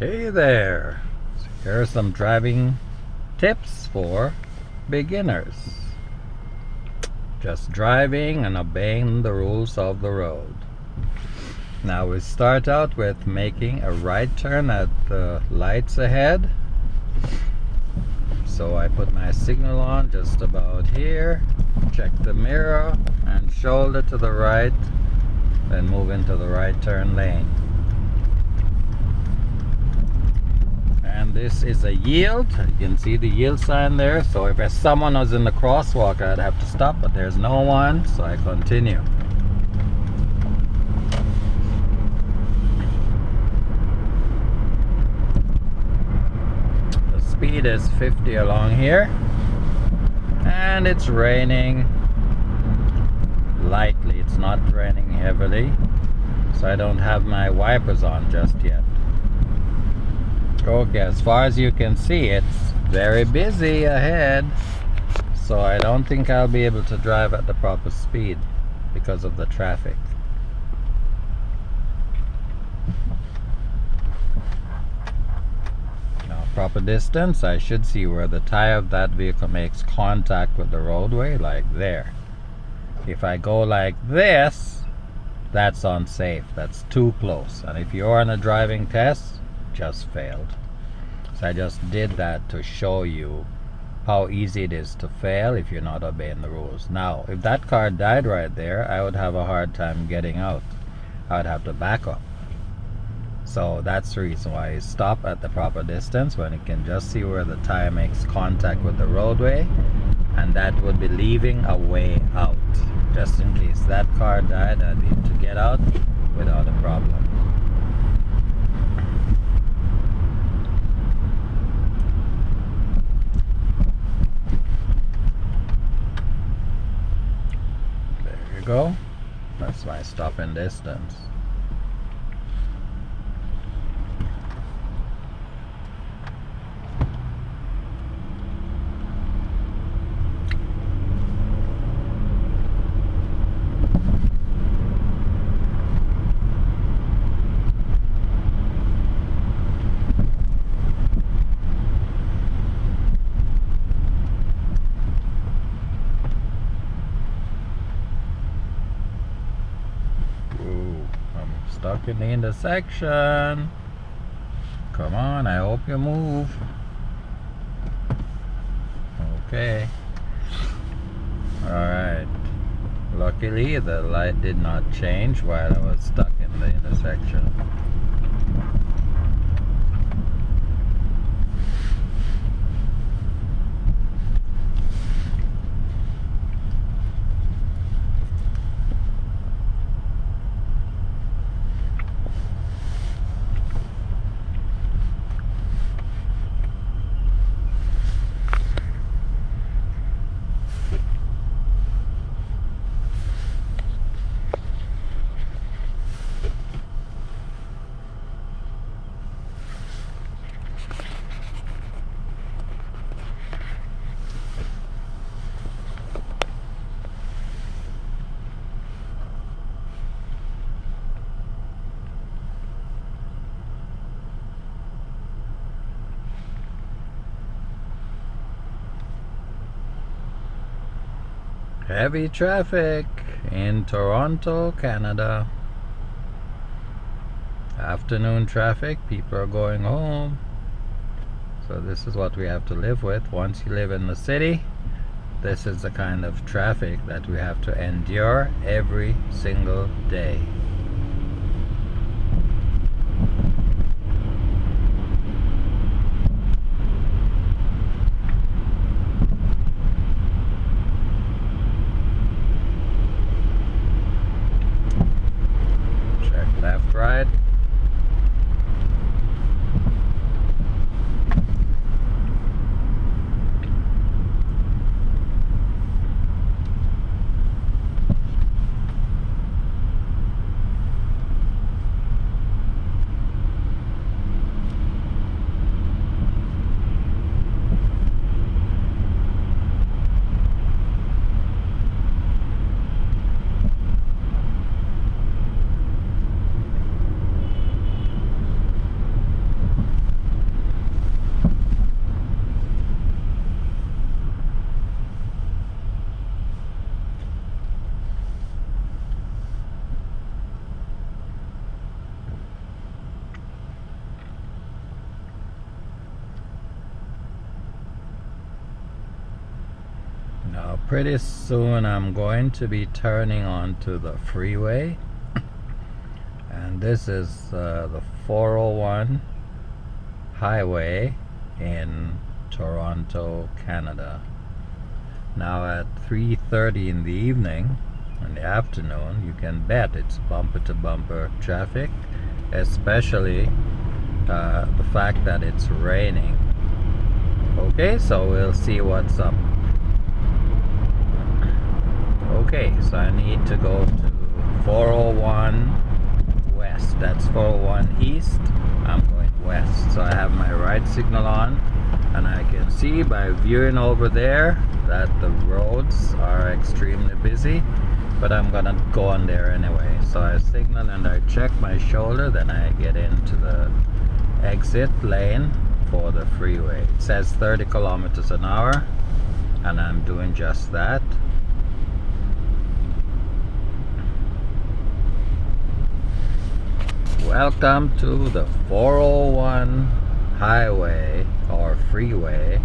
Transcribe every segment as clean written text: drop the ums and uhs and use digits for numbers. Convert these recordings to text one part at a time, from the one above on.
Hey there! So here are some driving tips for beginners. Just driving and obeying the rules of the road. Now we start out with making a right turn at the lights ahead. So I put my signal on just about here, check the mirror and shoulder to the right, then move into the right turn lane. And this is a yield. You can see the yield sign there. So if someone was in the crosswalk, I'd have to stop, but there's no one, so I continue. The speed is 50 along here, and it's raining lightly. It's not raining heavily, so I don't have my wipers on just yet. Okay, as far as you can see, it's very busy ahead, so I don't think I'll be able to drive at the proper speed because of the traffic. Now, proper distance, I should see where the tire of that vehicle makes contact with the roadway, like there. If I go like this, that's unsafe. That's too close. And if you're on a driving test, just failed. So I just did that to show you how easy it is to fail if you're not obeying the rules. Now, if that car died right there, I would have a hard time getting out. I would have to back up. So that's the reason why you stop at the proper distance, when you can just see where the tire makes contact with the roadway, and that would be leaving a way out. Just in case that car died, I'd be able to get out without a problem. Go. That's my stopping distance. Stuck in the intersection. Come on, I hope you move. Okay. Alright. Luckily, the light did not change while I was stuck in the intersection. Heavy traffic in Toronto, Canada. Afternoon traffic, people are going home. So this is what we have to live with. Once you live in the city, this is the kind of traffic that we have to endure every single day. Left, right. pretty soon I'm going to be turning onto the freeway, and this is the 401 highway in Toronto, Canada. Now at 3:30 in the evening, in the afternoon, you can bet it's bumper to bumper traffic, especially the fact that it's raining. Okay, so we'll see what's up. Okay, so I need to go to 401 west. That's 401 east. I'm going west. So I have my right signal on, and I can see by viewing over there that the roads are extremely busy, but I'm gonna go on there anyway. So I signal and I check my shoulder, then I get into the exit lane for the freeway. It says 30 kilometers an hour, and I'm doing just that. Welcome to the 401 highway or freeway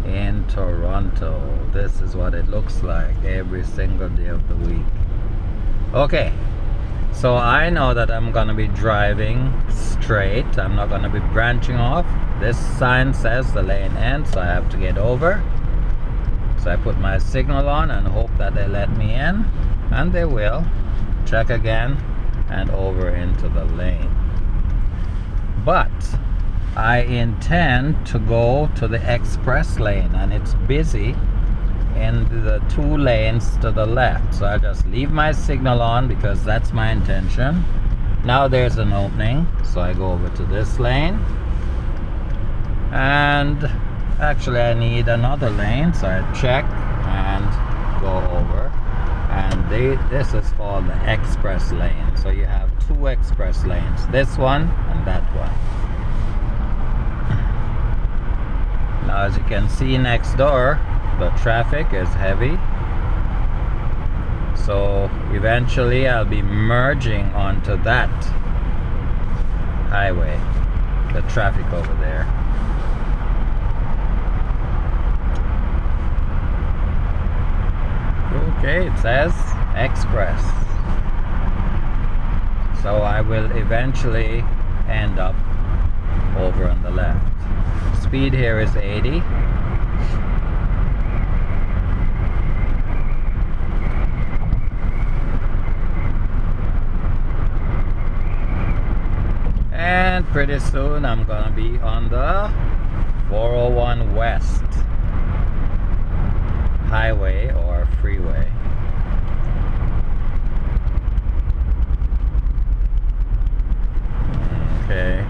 in Toronto. This is what it looks like every single day of the week. Okay, so I know that I'm gonna be driving straight. I'm not gonna be branching off. This sign says the lane ends, so I have to get over. So I put my signal on and hope that they let me in, and they will. Check again and over into the lane. But I intend to go to the express lane, and it's busy in the 2 lanes to the left. So I'll just leave my signal on because that's my intention. Now there's an opening, so I go over to this lane, and actually I need another lane, so I check and go over. And this is called the express lane. So you have 2 express lanes, this one and that one. Now as you can see next door, the traffic is heavy. So eventually I'll be merging onto that highway, the traffic over there. Okay, it says express. So I will eventually end up over on the left. Speed here is 80. And pretty soon I'm gonna be on the 401 West highway or freeway. Okay.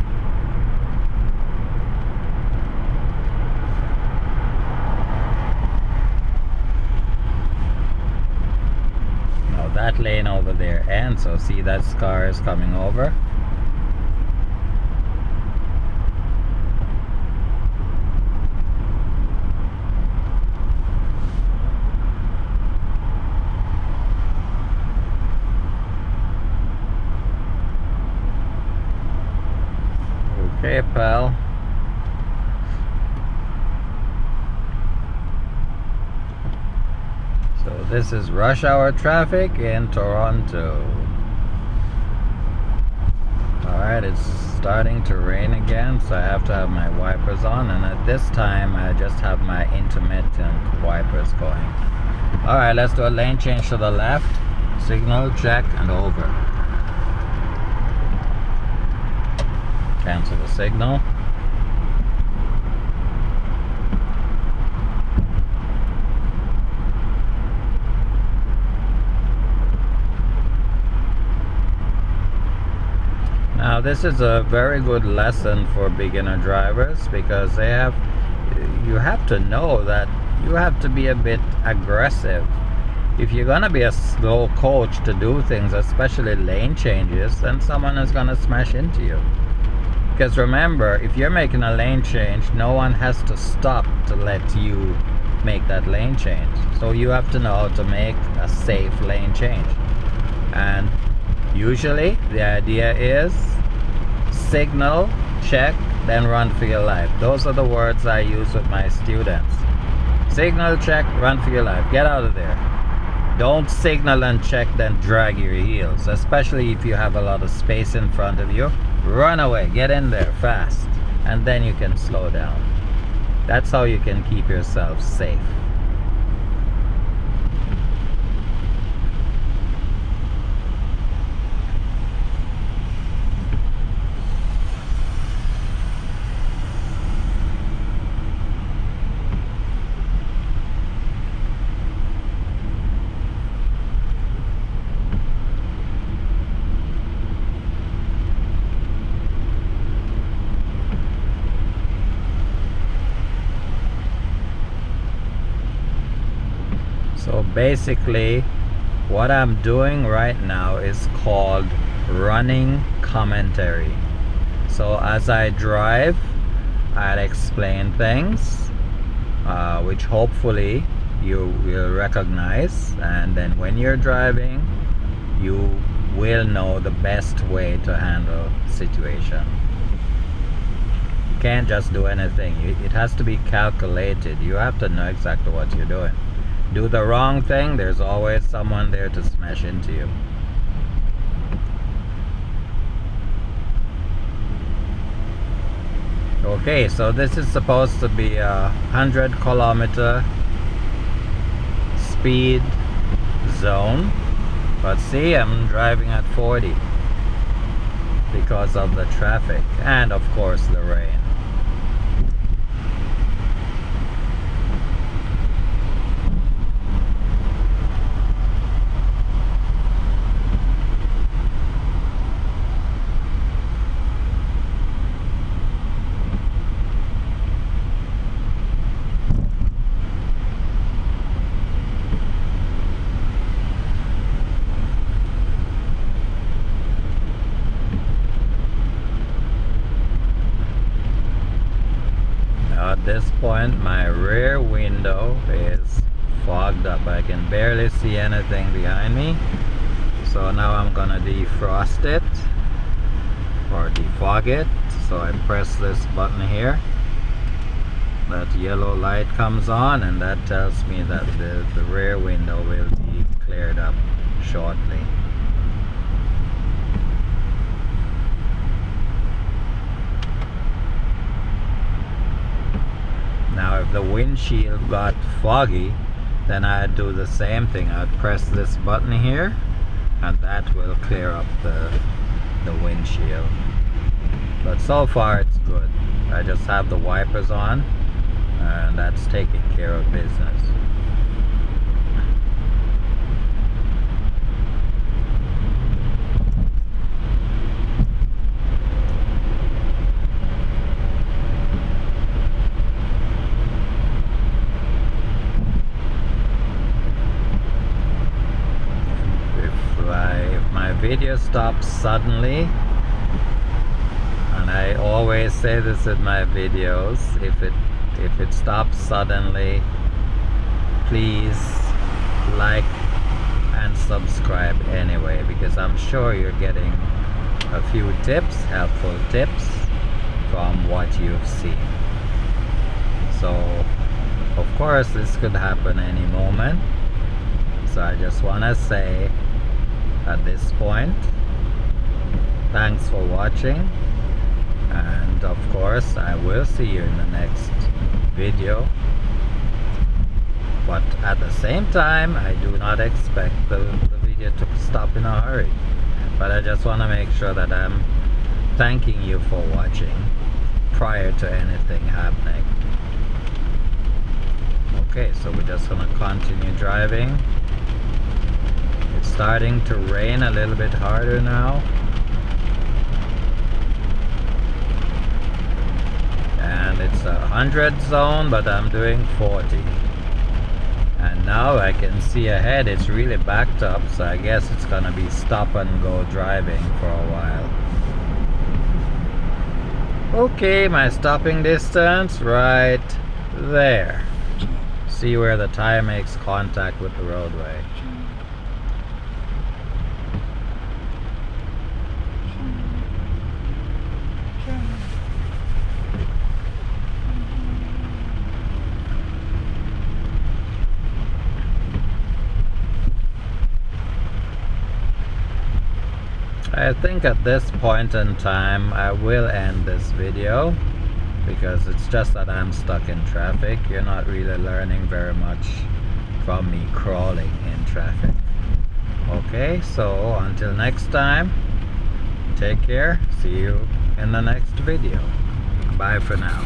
Now that lane over there ends, so see that car is coming over. Okay, pal. So this is rush hour traffic in Toronto. Alright, it's starting to rain again, so I have to have my wipers on, and at this time I just have my intermittent wipers going. Alright, let's do a lane change to the left. Signal, check, and over. Cancel the signal. Now this is a very good lesson for beginner drivers, because you have to know that you have to be a bit aggressive. If you're gonna be a slow coach to do things, especially lane changes, then someone is gonna smash into you. Because remember, if you're making a lane change, no one has to stop to let you make that lane change. So you have to know how to make a safe lane change. And usually the idea is signal, check, then run for your life. Those are the words I use with my students. Signal, check, run for your life. Get out of there. Don't signal and check, then drag your heels. Especially if you have a lot of space in front of you. Run away. Get in there fast. And then you can slow down. That's how you can keep yourself safe. So basically what I'm doing right now is called running commentary. So as I drive, I'll explain things which hopefully you will recognize, and then when you're driving you will know the best way to handle situation. You can't just do anything. It has to be calculated. You have to know exactly what you're doing. Do the wrong thing, there's always someone there to smash into you. Okay, so this is supposed to be a 100-kilometer speed zone, but see, I'm driving at 40 because of the traffic and of course the rain. At this point my rear window is fogged up. I can barely see anything behind me. So now I'm gonna defrost it or defog it. So I press this button here. That yellow light comes on and that tells me that the rear window will be cleared up shortly. Now if the windshield got foggy, then I'd do the same thing. I'd press this button here and that will clear up the windshield. But so far it's good. I just have the wipers on and that's taking care of business. Video stops suddenly, and I always say this in my videos, if it stops suddenly, please like and subscribe anyway, because I'm sure you're getting a few tips, helpful tips from what you've seen. So of course this could happen any moment, so I just want to say at this point, thanks for watching, and of course I will see you in the next video, but at the same time I do not expect the video to stop in a hurry, but I just want to make sure that I'm thanking you for watching prior to anything happening. Okay, so we're just gonna continue driving. It's starting to rain a little bit harder now. And it's a 100 zone, but I'm doing 40. And now I can see ahead, it's really backed up, so I guess it's gonna be stop and go driving for a while. Okay, my stopping distance right there. See where the tire makes contact with the roadway. I think at this point in time I will end this video, because it's just that I'm stuck in traffic. You're not really learning very much from me crawling in traffic. Okay, so until next time, take care. See you in the next video. Bye for now.